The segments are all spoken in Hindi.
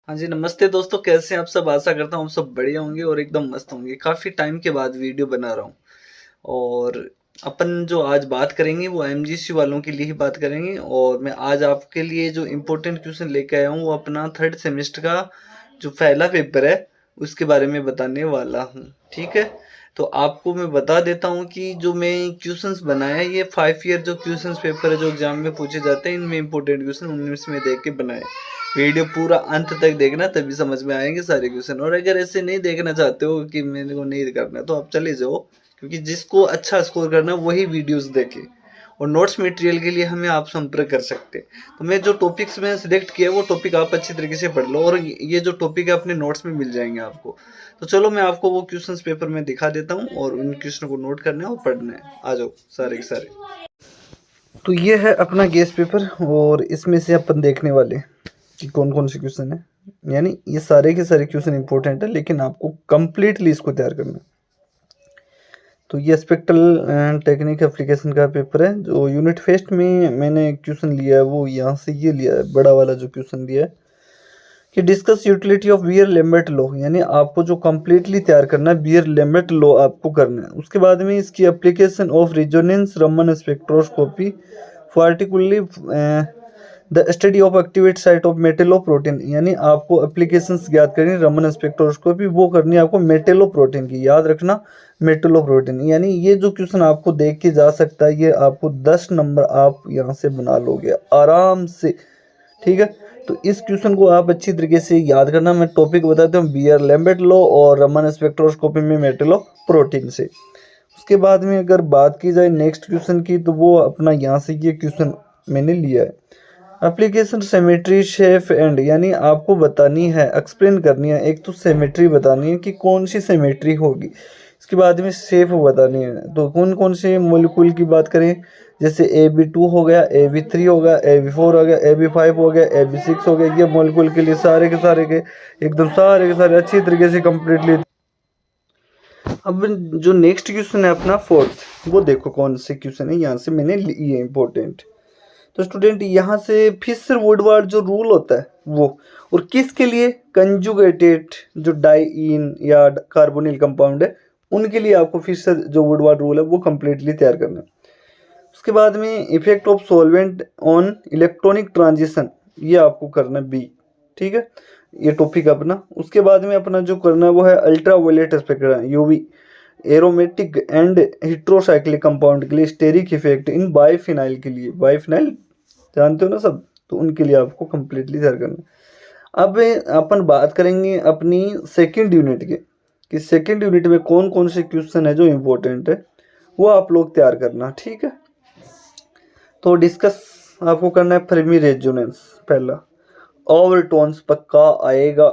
हाँ जी, नमस्ते दोस्तों, कैसे हैं आप सब? आशा करता हूँ आप सब बढ़िया होंगे और एकदम मस्त होंगे। काफ़ी टाइम के बाद वीडियो बना रहा हूँ और अपन जो आज बात करेंगे वो एमजीसी वालों के लिए ही बात करेंगे। और मैं आज आपके लिए जो इम्पोर्टेंट क्वेश्चन लेके आया हूँ वो अपना थर्ड सेमेस्टर का जो पहला पेपर है उसके बारे में बताने वाला हूँ। ठीक है, तो आपको मैं बता देता हूँ कि जो मैं क्वेश्चंस बनाया है ये 5 ईयर जो क्वेश्चंस पेपर है जो एग्जाम में पूछे जाते हैं, इनमें इम्पोर्टेंट क्वेश्चन उनमें से मैं देख के बनाए। वीडियो पूरा अंत तक देखना तभी समझ में आएंगे सारे क्वेश्चन। और अगर ऐसे नहीं देखना चाहते हो कि मेरे को नहीं करना तो आप चले जाओ, क्योंकि जिसको अच्छा स्कोर करना है वही वीडियोस देखे। और नोट्स मटेरियल के लिए हमें आप संपर्क कर सकते हैं। तो मैं जो टॉपिक्स में सिलेक्ट किया वो टॉपिक आप अच्छी तरीके से पढ़ लो और ये जो टॉपिक है अपने नोट्स में मिल जाएंगे आपको। तो चलो मैं आपको वो क्वेश्चंस पेपर में दिखा देता हूँ और उन क्वेश्चन को नोट करना है और पढ़ना है। आ जाओ सारे के सारे। तो ये है अपना गेस पेपर और इसमें से अपन देखने वाले कि कौन कौन से क्वेश्चन है। यानी ये सारे के सारे क्वेश्चन इंपॉर्टेंट है, लेकिन आपको कंप्लीटली इसको तैयार करना है। तो ये स्पेक्ट्रल टेक्निक एप्लीकेशन का पेपर है। जो यूनिट फेस्ट में मैंने क्वेश्चन लिया है वो यहाँ से ये लिया है, बड़ा वाला जो क्वेश्चन लिया है कि discuss utility of Beer Lambert law. यानी आपको जो कंप्लीटली तैयार करना है बियर लेम्बर्ट लॉ आपको करना है। उसके बाद में इसकी application of resonance Raman spectroscopy, particularly the study of activate site of metalloprotein. यानी आपको एप्लीकेशंस याद करनी रमन स्पेक्ट्रोस्कोपी, वो करनी है आपको मेटेलोप्रोटीन की। याद रखना मेटेलोप्रोटीन। यानी ये जो क्वेश्चन आपको देख के जा सकता है, ये आपको 10 नंबर आप यहाँ से बना लोगे आराम से। ठीक है, तो इस क्वेश्चन को आप अच्छी तरीके से याद करना। मैं टॉपिक बताता हूँ बियर लैम्बर्ट लॉ और रमन स्पेक्ट्रोस्कोपी में मेटेलोप्रोटीन से। उसके बाद में अगर बात की जाए नेक्स्ट क्वेश्चन की, तो वो अपना यहाँ से ये क्वेश्चन मैंने लिया है। एप्लीकेशन सेमेट्री शेफ एंड, यानी आपको बतानी है, एक्सप्लेन करनी है। एक तो सेमेट्री बतानी है कि कौन सी सेमेट्री होगी, इसके बाद में शेफ बतानी है। तो कौन कौन से मोलिक्यूल की बात करें, जैसे AB2 हो गया, AB3 हो गया, AB4 हो गया, AB5 हो गया, AB6 हो गया। ये मोलिक्यूल के लिए सारे के सारे के एकदम सारे के सारे अच्छी तरीके से कंप्लीटली। अब जो नेक्स्ट क्वेश्चन है अपना फोर्थ, वो देखो कौन से क्वेश्चन है, यहाँ से मैंने लिए इंपॉर्टेंट। तो स्टूडेंट यहाँ से फिशर वुडवर्ड जो रूल होता है वो, और किसके लिए, कंजुगेटेड जो डाइईन या कार्बोनिल कंपाउंड है उनके लिए आपको फिशर जो वुडवर्ड रूल है वो कंप्लीटली तैयार करना है। उसके बाद में effect of solvent on electronic transition, ये आपको करना है बी। ठीक है, ये टॉपिक अपना। उसके बाद में अपना जो करना है वो है ultra violet spectrum UV aromatic and heterocyclic compound के लिए स्टेरिक इफेक्ट इन बाइफिनाइल के लिए। बाइफिनाइल जानते हो ना सब, तो उनके लिए आपको कंप्लीटली तैयार करना है। अब अपन बात करेंगे अपनी सेकंड यूनिट के कि सेकंड यूनिट में कौन कौन से क्वेश्चन है जो इम्पोर्टेंट है वो आप लोग तैयार करना। ठीक है, तो डिस्कस आपको करना है फर्मी रेजोनेंस। पहला ओवरटोन्स पक्का आएगा,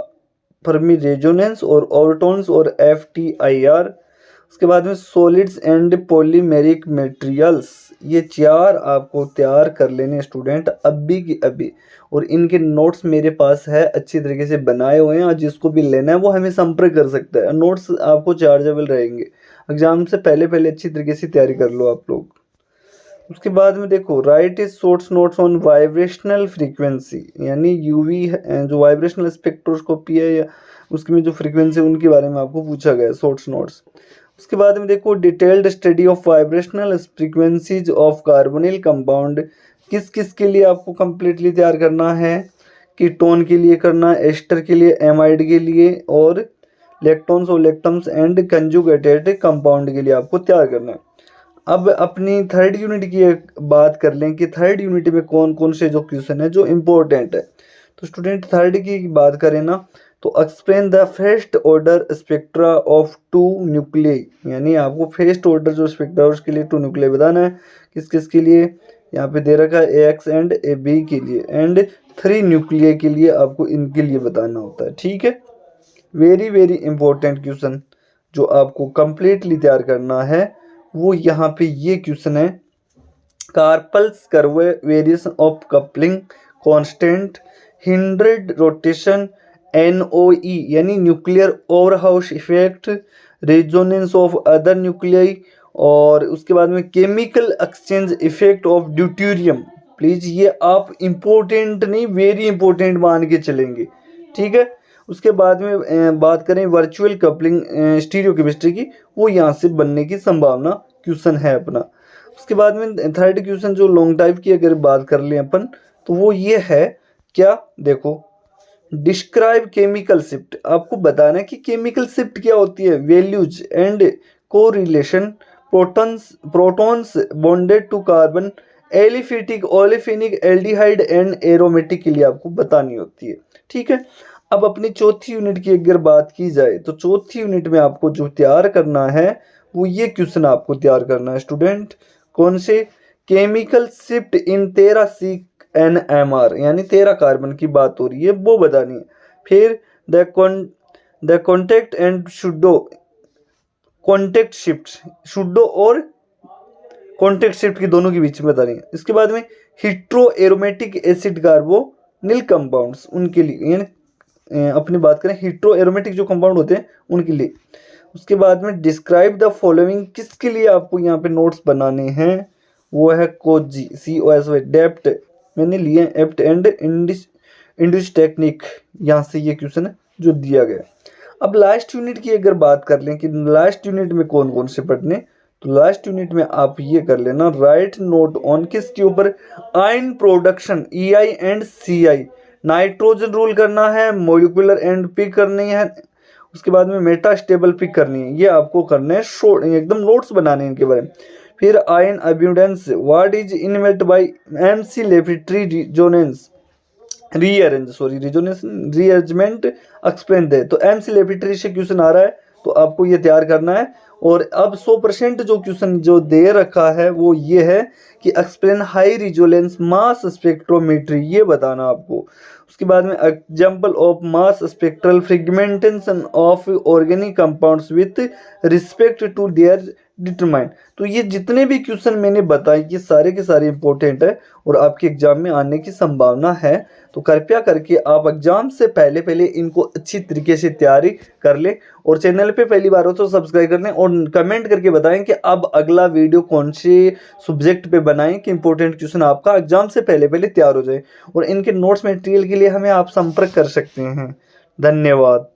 फर्मी रेजोनेंस और ओवरटोन्स और FTIR। उसके बाद में सॉलिड्स एंड पॉलीमेरिक मटेरियल्स, ये चार आपको तैयार कर लेने स्टूडेंट अभी की अभी। और इनके नोट्स मेरे पास है, अच्छी तरीके से बनाए हुए हैं, और जिसको भी लेना है वो हमें संपर्क कर सकता है। नोट्स आपको चार्जेबल रहेंगे। एग्जाम से पहले पहले अच्छी तरीके से तैयारी कर लो आप लोग। उसके बाद में देखो right is shorts notes on vibrational frequency, यानी यूवी जो वाइब्रेशनल स्पेक्ट्रोस्कोपी है या उसकी में जो फ्रीक्वेंसी उनके बारे में आपको पूछा गया है, शॉर्ट्स नोट्स। उसके बाद में देखो detailed study of vibrational frequencies of carbonyl compound, किस किस के लिए आपको कंप्लीटली तैयार करना है, कीटोन के लिए करना है, एस्टर के लिए, एमाइड के लिए, और लेक्टोन्स और लेक्टम्स एंड कंजुगेटेड कंपाउंड के लिए आपको तैयार करना है। अब अपनी थर्ड यूनिट की एक बात कर लें कि थर्ड यूनिट में कौन कौन से जो क्वेश्चन है जो इम्पोर्टेंट है। तो स्टूडेंट थर्ड की बात करें ना, तो explain the first order spectra of 2 nuclei, यानी आपको फर्स्ट ऑर्डर जो स्पेक्ट्रा है उसके लिए 2 न्यूक्लियाई बताना है। किस किस के लिए, यहाँ पे दे रखा है AX एंड AB के लिए, एंड 3 न्यूक्लियाई के लिए आपको इनके लिए बताना होता है। ठीक है, वेरी वेरी इंपॉर्टेंट क्वेश्चन जो आपको कंप्लीटली तैयार करना है वो यहाँ पे ये क्वेश्चन है। Karplus curve variation of coupling constant, hindered rotation, NOE यानी nuclear overhauser effect, resonance of other nuclei, और उसके बाद में chemical exchange effect of deuterium. Please ये आप इम्पोर्टेंट नहीं, वेरी इंपॉर्टेंट मान के चलेंगे। ठीक है। उसके बाद में बात करें वर्चुअल कपलिंग स्टीरियो केमिस्ट्री की, वो यहाँ से बनने की संभावना क्वेश्चन है अपना। उसके बाद में थर्ड क्वेश्चन जो लॉन्ग टाइप की अगर बात कर लें अपन, तो वो ये है क्या, देखो, डिस्क्राइब केमिकल शिफ्ट। आपको बताना है कि केमिकल शिफ्ट क्या होती है। Values and correlation, protons bonded to carbon, aliphatic, olefinic, aldehyde and aromatic के लिए आपको बतानी होती है। ठीक है। अब अपनी चौथी यूनिट की अगर बात की जाए, तो चौथी यूनिट में आपको जो तैयार करना है वो ये क्वेश्चन आपको तैयार करना है स्टूडेंट। कौन से? केमिकल शिफ्ट इन 13 NMR, यानी 13 कार्बन की बात हो रही है, वो बतानी है। फिर the contact and pseudo, contact shift, pseudo और कॉन्टेक्ट शिफ्ट की दोनों के बीच में बतानी है। इसके बाद में hetero aromatic acid carbonyl compounds, उनके लिए, यानी अपनी बात करें हिट्रो एरोमेटिक जो कंपाउंड होते हैं उनके लिए। उसके बाद में डिस्क्राइब द फॉलोइंग, किसके लिए आपको यहाँ पे नोट्स बनाने हैं, वो है कोजी, COSY, डेप्ट मैंने लिए, एप्ट एंड इंडस टेक्निक, यहाँ से ये क्वेश्चन है जो दिया गया। अब लास्ट यूनिट की अगर बात कर लें कि लास्ट यूनिट में कौन कौन से पढ़ने, तो लास्ट यूनिट में आप ये कर लेना, राइट नोट ऑन, किसके ऊपर, ion production, EI and CI, nitrogen rule करना है, मोलिकुलर एंड पिक करनी है, उसके बाद में मेटा स्टेबल पिक करनी है। ये आपको करना है, शॉर्ट एकदम नोट्स बनाने हैं इनके बारे में। फिर ion abundance, what is meant by MC Lafferty resonance, rearrangement explain दे। तो MC लेफिट्री से क्वेश्चन आ रहा है, तो आपको ये तैयार करना है। और अब 100% जो क्वेश्चन जो दे रखा है वो ये है कि explain high resolution mass spectrometry, ये बताना आपको। उसके बाद में example of mass spectral fragmentation of organic compounds with respect to their determine. तो ये जितने भी क्वेश्चन मैंने बताए ये सारे के सारे इंपॉर्टेंट है और आपके एग्जाम में आने की संभावना है। तो कृपया करके आप एग्जाम से पहले पहले इनको अच्छी तरीके से तैयारी कर लें, और चैनल पे पहली बार हो तो सब्सक्राइब कर लें, और कमेंट करके बताएं कि अब अगला वीडियो कौन से सब्जेक्ट पे बनाएं कि इंपॉर्टेंट क्वेश्चन आपका एग्जाम से पहले पहले तैयार हो जाए। और इनके नोट्स मटेरियल के लिए हमें आप संपर्क कर सकते हैं। धन्यवाद।